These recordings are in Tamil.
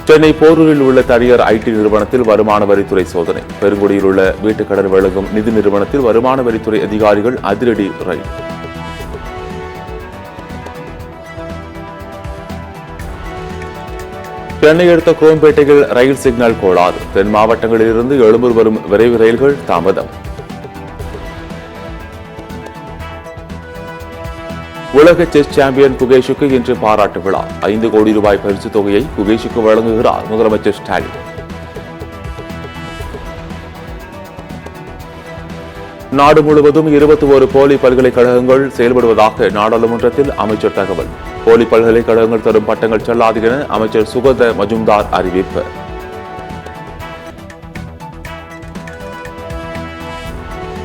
சென்னை போரூரில் உள்ள தனியார் ஐடி நிறுவனத்தில் வருமான வரித்துறை சோதனை. பெருங்குடியில் உள்ள வீட்டுக்கடன் வழங்கும் நிதி நிறுவனத்தில் வருமான வரித்துறை அதிகாரிகள் அதிரடி ரைடு. சென்னை அடுத்த குரோம்பேட்டையில் ரயில் சிக்னல் கோளாறு. தென் மாவட்டங்களிலிருந்து எழும்பூர் வரும் விரைவு ரயில்கள் தாமதம். உலக செஸ் சாம்பியன் குகேஷுக்கு இன்று பாராட்டு விழா. 5 கோடி ரூபாய் பரிசு தொகையை குகேஷுக்கு வழங்குகிறார் முதலமைச்சர் ஸ்டாலின். நாடு முழுவதும் 21 போலி பல்கலைக்கழகங்கள் செயல்படுவதாக நாடாளுமன்றத்தில் அமைச்சர் தகவல். போலி பல்கலைக்கழகங்கள் தரும் பட்டங்கள் செல்லாது என அமைச்சர் சுகத மஜும்தார் அறிவிப்பு.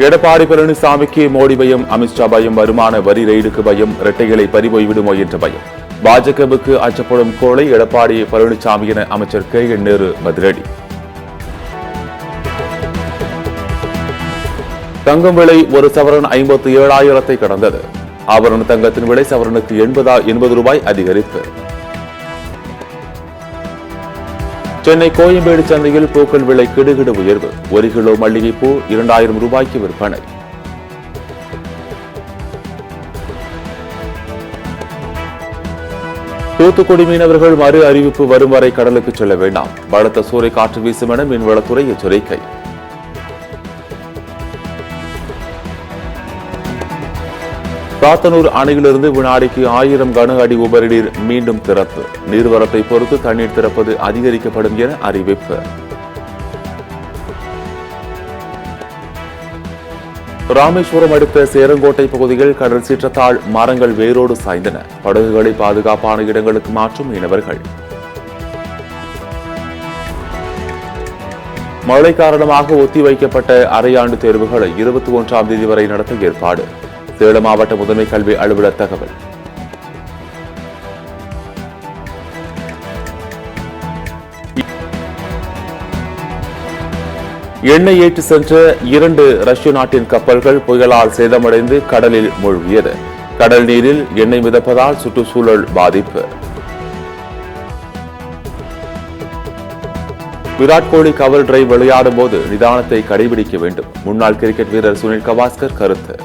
எடப்பாடி பழனிசாமிக்கு மோடி பயம், அமித்ஷா பயம், வருமான வரி ரெய்டுக்கு பயம், இரட்டைகளை பறிபோய்விடுமோ என்ற பயம். பாஜகவுக்கு அச்சப்படும் கோளை எடப்பாடி பழனிசாமி என அமைச்சர் KN நேரு பதிலடி. தங்கம் விலை ஒரு சவரன் 57,000 கடந்தது. ஆபரண தங்கத்தின் விலை சவரனுக்கு 80 ரூபாய் அதிகரிப்பு. சென்னை கோயம்பேடு சந்தையில் பூக்கள் விலை கிடுகிடு உயர்வு. 1 கிலோ மல்லிகைப்பூ 2000 ரூபாய்க்கு விற்பனை. தூத்துக்குடி மீனவர்கள் மறு அறிவிப்பு வரும் வரை கடலுக்கு செல்ல வேண்டாம். பலத்த சூறை காற்று வீசும் என மீன்வளத்துறை எச்சரிக்கை. சாத்தனூர் அணையிலிருந்து வினாடிக்கு 1000 கன அடி உபரி நீர் மீண்டும் திறப்பு. நீர்வரத்தை பொறுத்து தண்ணீர் திறப்பது அதிகரிக்கப்படும் என அறிவிப்பு. ராமேஸ்வரம் அடுத்த சேரங்கோட்டை பகுதியில் கடல் சீற்றத்தால் மரங்கள் வேரோடு சாய்ந்தன. படகுகளை பாதுகாப்பான இடங்களுக்கு மாற்றும் மீனவர்கள். மழை காரணமாக ஒத்திவைக்கப்பட்ட அரையாண்டு தேர்வுகளை 21ஆம் தேதி வரை நடத்த ஏற்பாடு. சேலம் மாவட்ட முதன்மை கல்வி அலுவலர் தகவல். எண்ணெய் ஏற்றி சென்ற 2 ரஷ்ய நாட்டின் கப்பல்கள் புயலால் சேதமடைந்து கடலில் மூழ்கியது. கடல் நீரில் எண்ணெய் மிதப்பதால் சுற்றுச்சூழல் பாதிப்பு. விராட் கோலி கவர் டிரைவ் விளையாடும் போது நிதானத்தை கடைபிடிக்க வேண்டும். முன்னாள் கிரிக்கெட் வீரர் சுனில் கவாஸ்கர் கருத்து.